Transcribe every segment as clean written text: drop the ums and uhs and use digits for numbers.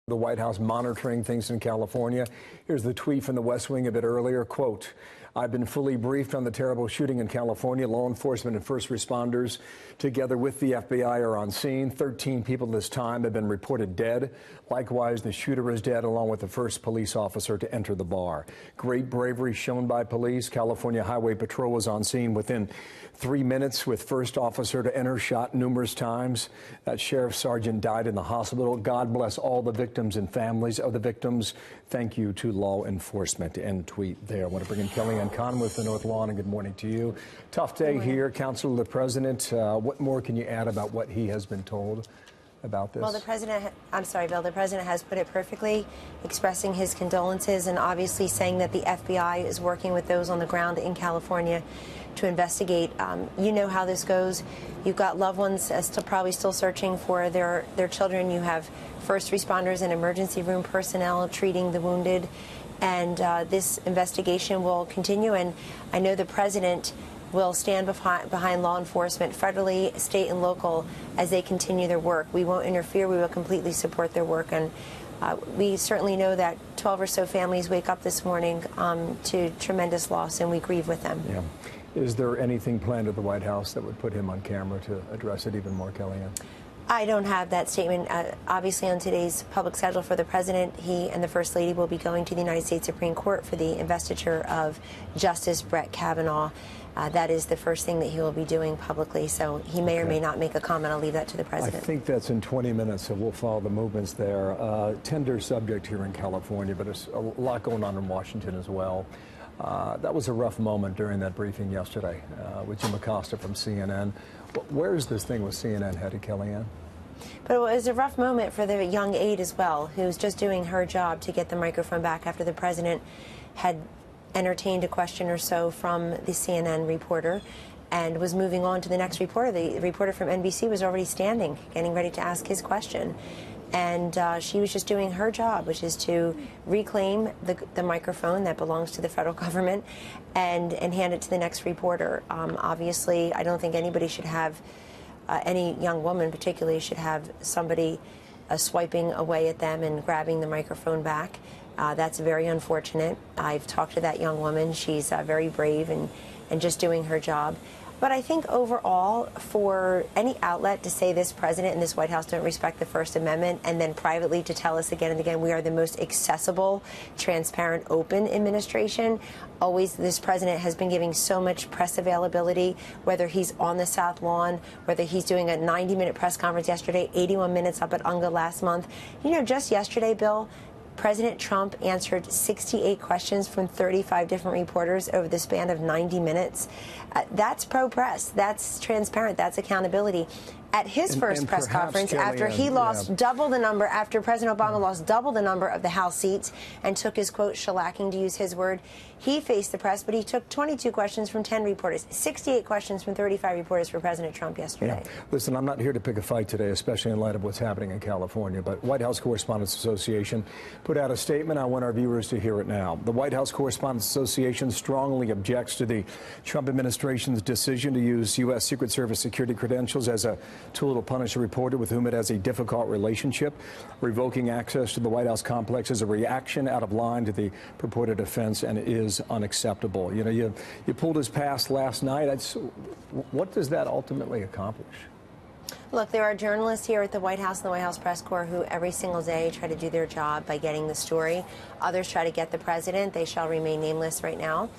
The White House monitoring things in California. Here's the tweet from the West Wing a bit earlier. Quote, I've been fully briefed on the terrible shooting in California. Law enforcement and first responders, together with the FBI, are on scene. 13 people this time have been reported dead. Likewise, the shooter is dead, along with the first police officer to enter the bar. Great bravery shown by police. California Highway Patrol was on scene within 3 minutes, with first officer to enter, shot numerous times. That sheriff sergeant died in the hospital. God bless all the victims and families of the victims. Thank you to law enforcement. End tweet there. I want to bring in Kellyanne Conway with the North Lawn, and good morning to you. Tough day here. Counsel of the President, what more can you add about what he has been told about this? Well, the President, I'm sorry, Bill, the President has put it perfectly, expressing his condolences and obviously saying that the FBI is working with those on the ground in California to investigate. You know how this goes. You've got loved ones probably still searching for their children. You have first responders and emergency room personnel treating the wounded. And this investigation will continue. And I know the President will stand behind law enforcement, federally, state, and local, as they continue their work. We won't interfere. We will completely support their work. And we certainly know that 12 or so families wake up this morning to tremendous loss, and we grieve with them. Yeah. Is there anything planned at the White House that would put him on camera to address it even more, Kellyanne? I don't have that statement. Obviously, on today's public schedule for the President, he and the First Lady will be going to the United States Supreme Court for the investiture of Justice Brett Kavanaugh. That is the first thing that he will be doing publicly, so he may or may not make a comment. I'll leave that to the President. I think that's in 20 minutes, so we'll follow the movements there. Tender subject here in California, but there's a lot going on in Washington as well. That was a rough moment during that briefing yesterday with Jim Acosta from CNN. Where is this thing with CNN headed, Kellyanne? But it was a rough moment for the young aide as well, who's just doing her job to get the microphone back after the President had entertained a question or so from the CNN reporter and was moving on to the next reporter. The reporter from NBC was already standing, getting ready to ask his question. And she was just doing her job, which is to reclaim the microphone that belongs to the federal government and hand it to the next reporter. Obviously, I don't think anybody should have, any young woman particularly, should have somebody swiping away at them and grabbing the microphone back. That's very unfortunate. I've talked to that young woman. She's very brave and just doing her job. But I think overall, for any outlet to say this President and this White House don't respect the First Amendment, and then privately to tell us again and again we are the most accessible, transparent, open administration, always this President has been giving so much press availability, whether he's on the South Lawn, whether he's doing a 90-minute press conference yesterday, 81 minutes up at UNGA last month. You know, just yesterday, Bill, President Trump answered 68 questions from 35 different reporters over the span of 90 minutes. That's pro-press. That's transparent. That's accountability. At his first press conference, after he lost double the number, after President Obama lost double the number of the House seats and took his, quote, shellacking, to use his word, he faced the press, but he took 22 questions from 10 reporters, 68 questions from 35 reporters for President Trump yesterday. Yeah. Listen, I'm not here to pick a fight today, especially in light of what's happening in California, but White House Correspondents Association put out a statement. I want our viewers to hear it now. The White House Correspondents Association strongly objects to the Trump administration's decision to use U.S. Secret Service security credentials as a tool to punish a reporter with whom it has a difficult relationship. Revoking access to the White House complex is a reaction out of line to the purported offense and is unacceptable. You know, you pulled his past last night. What does that ultimately accomplish? Look, there are journalists here at the White House and the White House Press Corps who every single day try to do their job by getting the story. Others try to get the President. They shall remain nameless right now.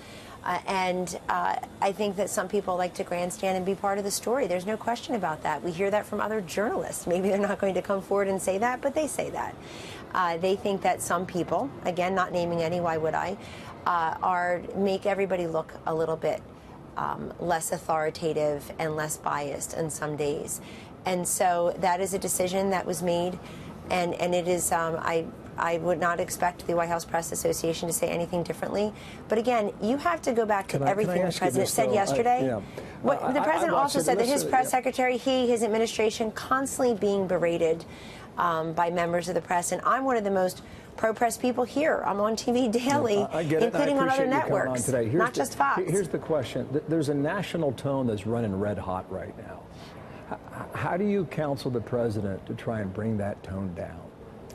I think that some people like to grandstand and be part of the story. There's no question about that. We hear that from other journalists. Maybe they're not going to come forward and say that, but they say that. They think that some people, again, not naming any, why would I, make everybody look a little bit less authoritative and less biased on some days. And so that is a decision that was made, and it is, I would not expect the White House Press Association to say anything differently. But again, you have to go back to everything the President said yesterday. The President also said that his press secretary, his administration, constantly being berated by members of the press. And I'm one of the most pro-press people here. I'm on TV daily, including on other networks, not just Fox. Here's the question. There's a national tone that's running red hot right now. How do you counsel the President to try and bring that tone down?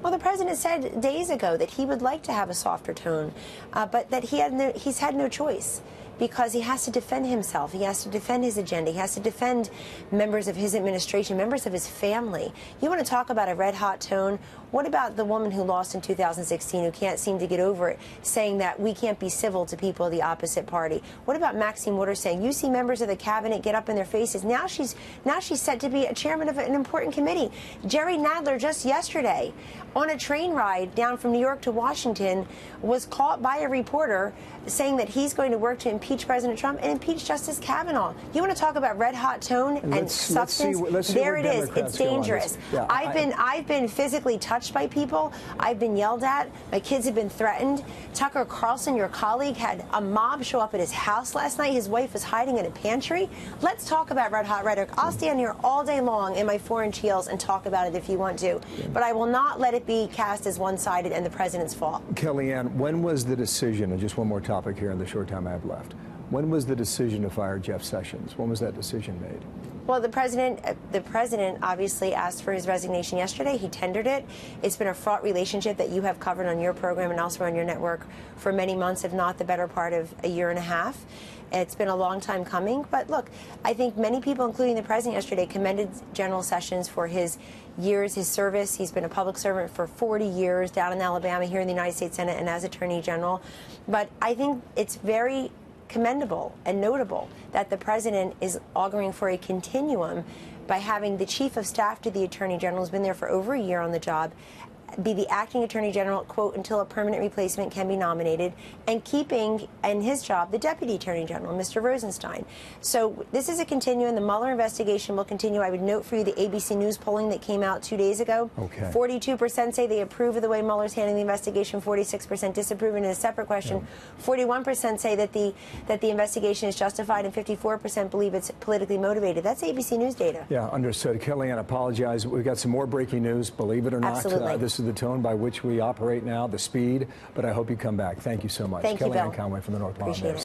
Well, the president said days ago that he would like to have a softer tone, but that he's had no choice, because he has to defend himself. He has to defend his agenda. He has to defend members of his administration, members of his family. You want to talk about a red-hot tone? What about the woman who lost in 2016 who can't seem to get over it, saying that we can't be civil to people of the opposite party? What about Maxine Waters saying, you see members of the cabinet get up in their faces? Now she's set to be a chairman of an important committee. Jerry Nadler just yesterday on a train ride down from New York to Washington was caught by a reporter saying that he's going to work to impeach President Trump and impeach Justice Kavanaugh. You want to talk about red-hot tone and substance? Let's see there it is. Democrats It's dangerous. Yeah, I've been physically touched by people. I've been yelled at. My kids have been threatened. Tucker Carlson, your colleague, had a mob show up at his house last night. His wife was hiding in a pantry. Let's talk about red-hot rhetoric. I'll stand here all day long in my 4-inch heels and talk about it if you want to, but I will not let it be cast as one-sided and the president's fault. Kellyanne, when was the decision, and just one more topic here in the short time I have left, when was the decision to fire Jeff Sessions? When was that decision made? Well, the president obviously asked for his resignation yesterday. He tendered it. It's been a fraught relationship that you have covered on your program and elsewhere on your network for many months, if not the better part of a year and a half. It's been a long time coming. But look, I think many people, including the president yesterday, commended General Sessions for his years, his service. He's been a public servant for 40 years down in Alabama, here in the United States Senate, and as Attorney General. But I think it's very commendable and notable that the president is auguring for a continuum by having the chief of staff to the attorney general, who's been there for over a year on the job, be the acting attorney general, quote, until a permanent replacement can be nominated, and keeping in his job the deputy attorney general, Mr. Rosenstein. So this is a continuum. The Mueller investigation will continue. I would note for you the ABC News polling that came out 2 days ago. Okay. 42% say they approve of the way Mueller's handling the investigation. 46% disapprove. And in a separate question, 41% say that the investigation is justified, and 54% believe it's politically motivated. That's ABC News data. Yeah, understood. Kellyanne, I apologize. We've got some more breaking news. Believe it or not, Absolutely. This is the tone by which we operate now, the speed. But I hope you come back. Thank you so much. Thank you, Kellyanne Bill. Conway from the North Lawn. Appreciate it.